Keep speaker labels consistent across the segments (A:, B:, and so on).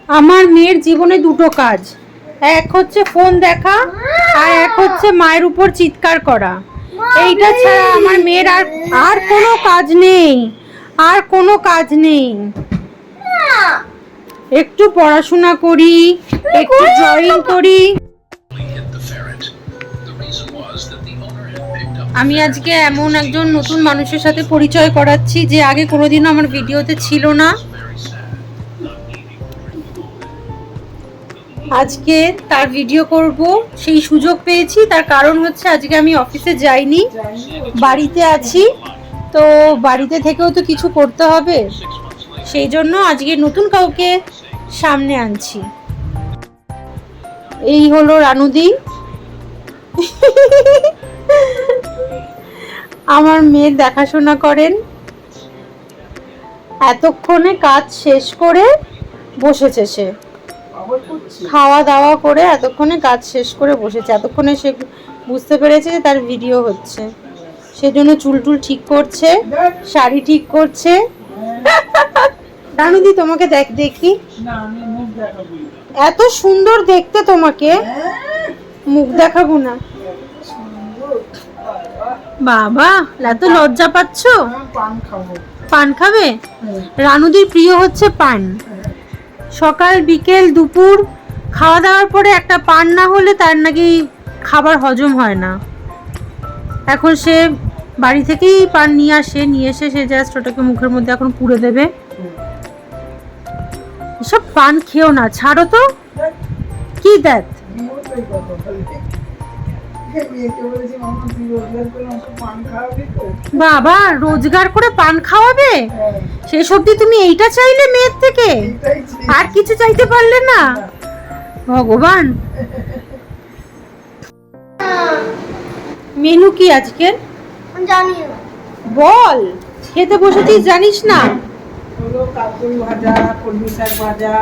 A: আমার মেয়ের জীবনে দুটো কাজ, এক হচ্ছে ফোন দেখা আর এক হচ্ছে মায়ের উপর চিৎকার করা। এইটা ছাড়া আমার মেয়ের আর কোনো কাজ নেই, আর কোনো কাজ নেই। একটু পড়াশোনা করি, একটু ড্রয়িং করি। আমি আজকে এমন একজন নতুন মানুষের সাথে পরিচয় করাচ্ছি যে আগে কোনোদিনও আমার ভিডিওতে ছিল না। আজকে তার ভিডিও করব, সেই সুযোগ পেয়েছি। তার কারণ হচ্ছে আজকে আমি অফিসে যাইনি, বাড়িতে আছি। তো বাড়িতে থেকেও তো কিছু করতে হবে, সেই জন্য আজকে নতুন কাউকে সামনে আনছি। এই হলো রানুদি। আমার মেয়ের দেখাশোনা করেন। এতক্ষণে কাজ শেষ করে বসেছে সে, খাওয়া দাওয়া করে এতক্ষণে কাজ শেষ করে বসেছে। এতক্ষণে সে বুঝতে পেরেছে যে তার ভিডিও হচ্ছে, সেজন্য চুল টুল ঠিক করছে, শাড়ি ঠিক করছে। রানুদি তোমাকে দেখি, এত সুন্দর দেখতে তোমাকে, মুখ দেখাবো না বাবা। এত লজ্জা পাচ্ছ? পান খাবে? রানুদির প্রিয় হচ্ছে পান। সকাল বিকেল দুপুর খাওয়া দাওয়ার পরে একটা পান না হলে তার নাকি খাবার হজম হয় না। এখন সে বাড়ি থেকেই পান নিয়ে এসে সে জাস্ট ওটাকে মুখের মধ্যে এখন পুড়ে দেবে। এসব পান খেও না, ছাড়ো তো। কি দেখ বাবা, রোজগার করে পান খাওয়াবে? সেই সবজি তুমি এইটা চাইলে মেয়ের থেকে? আর কিছু চাইতে পারলে না? ভগবান। মেনু কি আজকে
B: জানি না।
A: বল, খেতে বসেছিস জানিস না?
C: হলো কাকুল ভাজা, কলমি শাক ভাজা,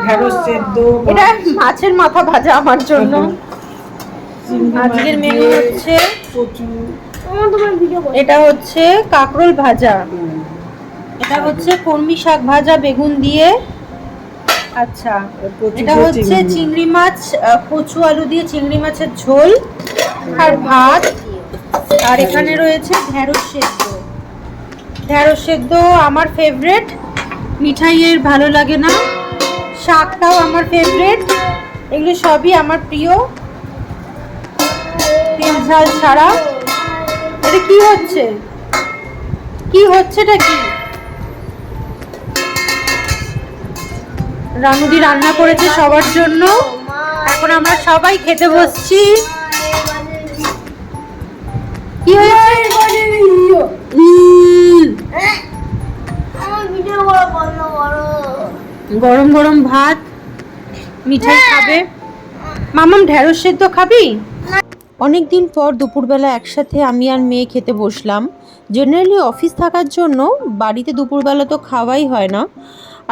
C: ঢেঁড়স সেদ্ধ।
A: এটা মাছের মাথা ভাজা আমার জন্য। আজকের মেনু হচ্ছে
C: কচু,
A: এটা হচ্ছে কাঁকরোল ভাজা, এটা হচ্ছে কলমি শাক ভাজা বেগুন দিয়ে। আচ্ছা, এটা হচ্ছে চিংড়ি মাছ, কচু আলু দিয়ে চিংড়ি মাছের ঝোল আর ভাত। আর এখানে রয়েছে ঢেঁড়স সেদ্ধ। ঢেঁড়স সেদ্ধ আমার ফেভারিট, মিঠাইয়ের ভালো লাগে না। শাকটাও আমার ফেভারিট, এগুলো সবই আমার প্রিয়, তেল ঝাল ছাড়া। এটা কি হচ্ছে? কি হচ্ছে এটা কি? রানুদি রান্না করেছে সবার জন্য, এখন আমরা সবাই খেতে বসছি। কি হয়েছে? গরম গরম ভাত, মিঠাই খাবে। মামাম ঢেঁড়স সেদ্ধ খাবি? অনেকদিন পর দুপুরবেলা একসাথে আমি আর মেয়ে খেতে বসলাম। জেনারেলি অফিস থাকার জন্য বাড়িতে দুপুরবেলা তো খাওয়াই হয় না,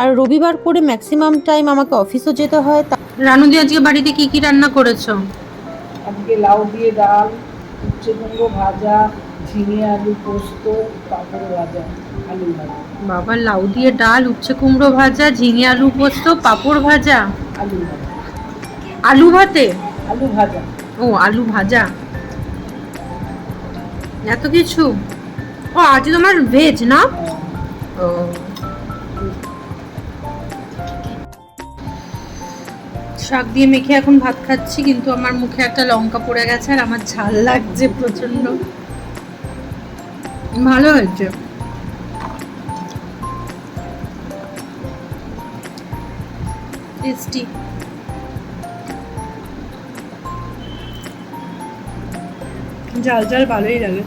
A: আর রবিবার করে ম্যাক্সিমাম টাইম আমাকে অফিসও যেতে হয়। রানুদি, আজকে বাড়িতে কি কি রান্না করেছো?
C: আজকে লাউ দিয়ে ডাল, উচ্ছে কুমড়ো ভাজা, ঝিঙে আলু পোস্ত, পাঁপড় ভাজা, আলু ভাজা।
A: বাবা, লাউ দিয়ে ডাল, উচ্ছে কুমড়ো ভাজা, ঝিঙে আলু পোস্ত, পাঁপড় ভাজা,
C: আলু ভাজা,
A: আলু ভাতে?
C: আলু ভাজা।
A: ও, আলু ভাজা, এত কিছু। ও, আজ তোমার ভেজ না? ও, শাক দিয়ে মেখে এখন ভাত খাচ্ছি, কিন্তু আমার মুখে একটা লঙ্কা পড়ে গেছে আর আমার ঝাল লাগছে প্রচন্ড। ভালো হয়েছে। টেস্টি। ঝাল ঝাল ভালোই লাগে।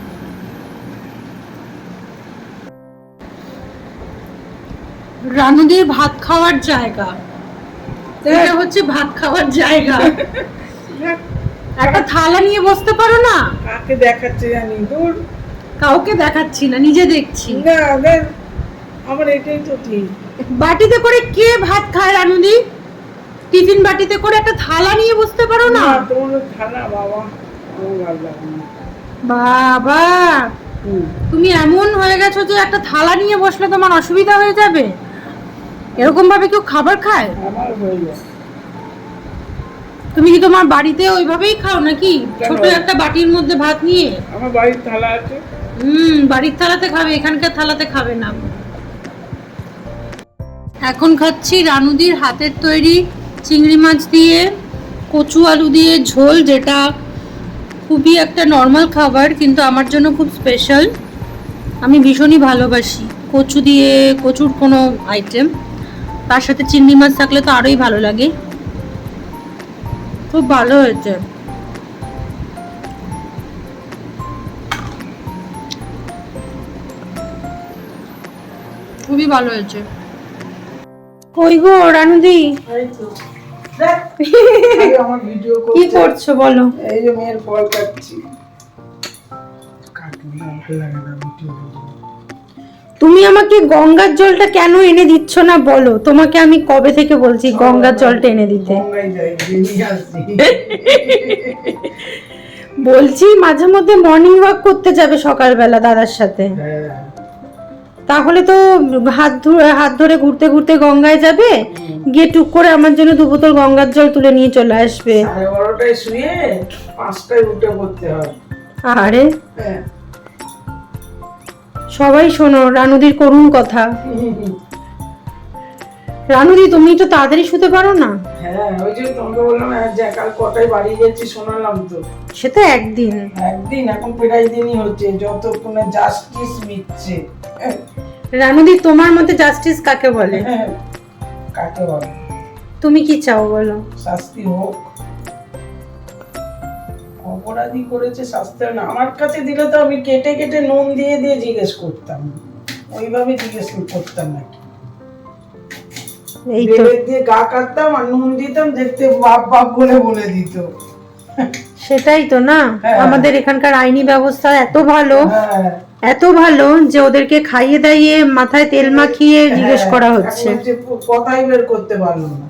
A: রানুদির ভাত খাওয়ার জায়গা, এটা হচ্ছে ভাত খাওয়ার জায়গা। একটা থালা নিয়ে বসতে পারো না?
C: কাকে দেখাচ্ছে জানি? দূর,
A: কাউকে দেখাচ্ছি না, নিজে দেখছি।
C: না, আমার এটাই তো ঠিক।
A: বাটিতে করে কে ভাত খায় রানুদি? টিফিন বাটিতে করে একটা থালা নিয়ে বসতে পারো না?
C: তোমার থালা বাবা, আমার ভালো লাগে না।
A: বাবা, তুমি এমন হয়ে গেছো যে একটা থালা নিয়ে বসলে তোমার অসুবিধা হয়ে যাবে। এরকম ভাবে কেউ খাবার খায়?
C: আমার হয়ে যায়।
A: তুমি কি তোমার বাড়িতে ওইভাবেই খাও নাকি, ছোট একটা বাটির মধ্যে ভাত নিয়ে?
C: আমার বাড়ির থালা আছে।
A: বাড়ির থালাতে খাবে, এখানকার থালাতে খাবে না। এখন খাচ্ছি রানুদির হাতের তৈরি চিংড়ি মাছ দিয়ে কচু আলু দিয়ে ঝোল, যেটা খুবই একটা নর্মাল খাবার কিন্তু আমার জন্য খুব স্পেশাল। আমি ভীষণই ভালোবাসি কচু দিয়ে, কচুর কোনো আইটেম, তার সাথে চিংড়ি মাছ থাকলে তো আরোই ভালো লাগে। খুব ভালো হয়েছে। খুবই ভালো হয়েছে। কই গো রানুদি,
C: আমার ভিডিও
A: কি করছো বলো?
C: এই যে মেয়ের ফল কাটছি। কাটুন না, ভালো লাগে না ভিডিও।
A: তুমি আমাকে গঙ্গার জলটা কেন এনে দিচ্ছ না বলো? তোমাকে আমি কবে থেকে বলছি গঙ্গার জলটা এনে দিতে।
C: গঙ্গায় যাই, বেরিয়ে আসছি।
A: বলছি মাঝে মধ্যে মর্নিং ওয়াক করতে যাবে সকালবেলা দাদার সাথে, তাহলে তো হাত ধরে ঘুরতে ঘুরতে গঙ্গায় যাবে, গিয়ে টুক করে আমার জন্য 2 বোতল গঙ্গার জল তুলে নিয়ে চলে আসবে।
C: 12:30টায় শুয়ে 5টায় উঠে পড়তে হয়।
A: আরে সবাই শোনো রানুদির করুণ কথা। রানুদি তুমি তো তাড়াতাড়ি শুতে পারো না?
C: হ্যাঁ, ওই যে তোমাকে বললাম যে কাল কটায় বাড়ি যাচ্ছি শোনালাম তো।
A: সে তো একদিন
C: এখন প্রায় দিনই হচ্ছে, যতক্ষণে জাস্টিস মিটছে।
A: রানুদি তোমার মতে জাস্টিস কাকে বলে?
C: কাকে বলে?
A: তুমি কি চাও বলো?
C: শাস্তি হোক। অপরাধী করেছে শাস্তি না, আমার কাছে দিলে তো আমি কেটে কেটে নুন দিয়ে দিয়ে জিজ্ঞেস করতাম, ওইভাবে জিজ্ঞেস করতাম নাকি? এই তো দিয়ে গা কাটতাম আর নুন দিতাম, দেখতে বাপ বাপ বলে দিত।
A: সেটাই তো না, আমাদের এখানকার আইনি ব্যবস্থা এত ভালো, এত ভালো যে ওদেরকে খাইয়ে দাইয়ে মাথায় তেল মাখিয়ে জিজ্ঞেস করা হচ্ছে,
C: কথাই বের করতে পারলো না।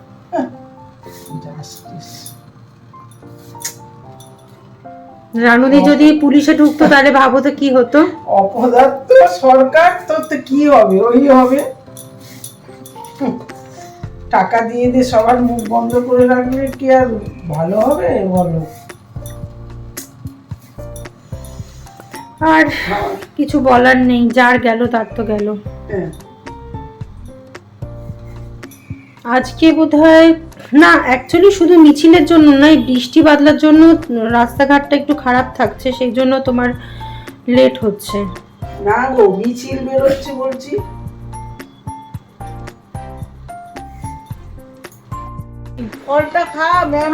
A: রানুদি যদি পুলিশে ঢুকতো তাহলে ভাবো তো কি হতো।
C: অপদার্থ সরকার, তো কি হবে? ওই হবে, টাকা দিয়ে দিয়ে সবার মুখ বন্ধ করে রাখলে কি আর ভালো হবে বলো?
A: আর কিছু বলার নেই, যার গেল তার তো গেল। আজকে বোধহয় না, অ্যাকচুয়ালি শুধু মিছিলের জন্য নয়, বৃষ্টি বাদলার জন্য রাস্তাঘাটটা একটু খারাপ থাকছে, সেই জন্য তোমার লেট হচ্ছে।
C: না গো, মিছিল বেরোচ্ছে বলছি। ফলটা খা ম্যাম।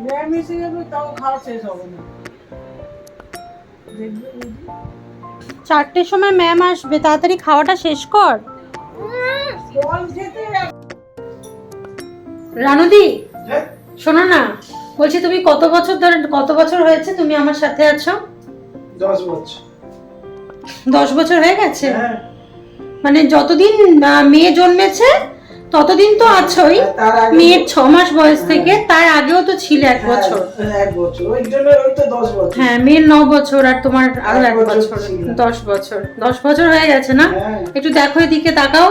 C: ম্যাম এসে যাবে, তাও খাওয়া শেষ হবে না।
A: 4টের সময় ম্যাম আসবে, তাড়াতাড়ি খাওয়াটা শেষ কর। রানুদি শোনো না, বলছি তুমি কত বছর হয়েছে তুমি আমার সাথে আছো?
C: 10 বছর।
A: 10 বছর হয়ে গেছে? মানে যতদিন মেয়ে জন্মেছে ততদিন তো আছোই, মেয়ের 6 মাস বয়স থেকে, তার আগেও তো ছিল 1 বছর।
C: 1 বছর, ওই জন্য ওই তো 10 বছর।
A: হ্যাঁ, মেয়ের 9 বছর আর তোমার আরো 1 বছর, 10 বছর। 10 বছর হয়ে গেছে না? একটু দেখো এদিকে তাকাও।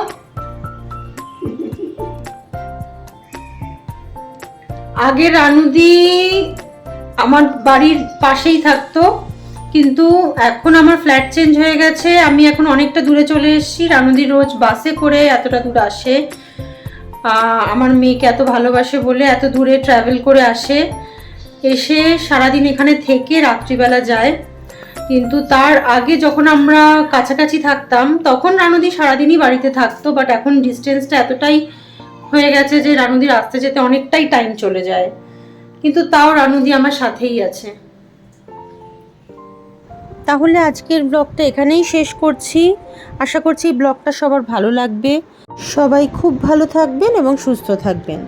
A: আগে রানুদি আমার বাড়ির পাশেই থাকতো, কিন্তু এখন আমার ফ্ল্যাট চেঞ্জ হয়ে গেছে, আমি এখন অনেকটা দূরে চলে এসেছি। রানুদি রোজ বাসে করে এতটা দূর আসে, আমার মেয়েকে এত ভালোবাসে বলে এত দূরে ট্রাভেল করে আসে, এসে সারাদিন এখানে থেকে রাত্রিবেলা যায়। কিন্তু তার আগে যখন আমরা কাছাকাছি থাকতাম তখন রানুদি সারাদিনই বাড়িতে থাকতো, বাট এখন ডিস্টেন্সটা এতটাই হয়ে গেছে যে রানুদির আসতে যেতে অনেকটাই টাইম চলে যায়, কিন্তু তাও রানুদি আমার সাথেই আছে। তাহলে আজকের ব্লগটা এখানেই শেষ করছি। আশা করছি ব্লগটা সবার ভালো লাগবে। সবাই খুব ভালো থাকবেন এবং সুস্থ থাকবেন।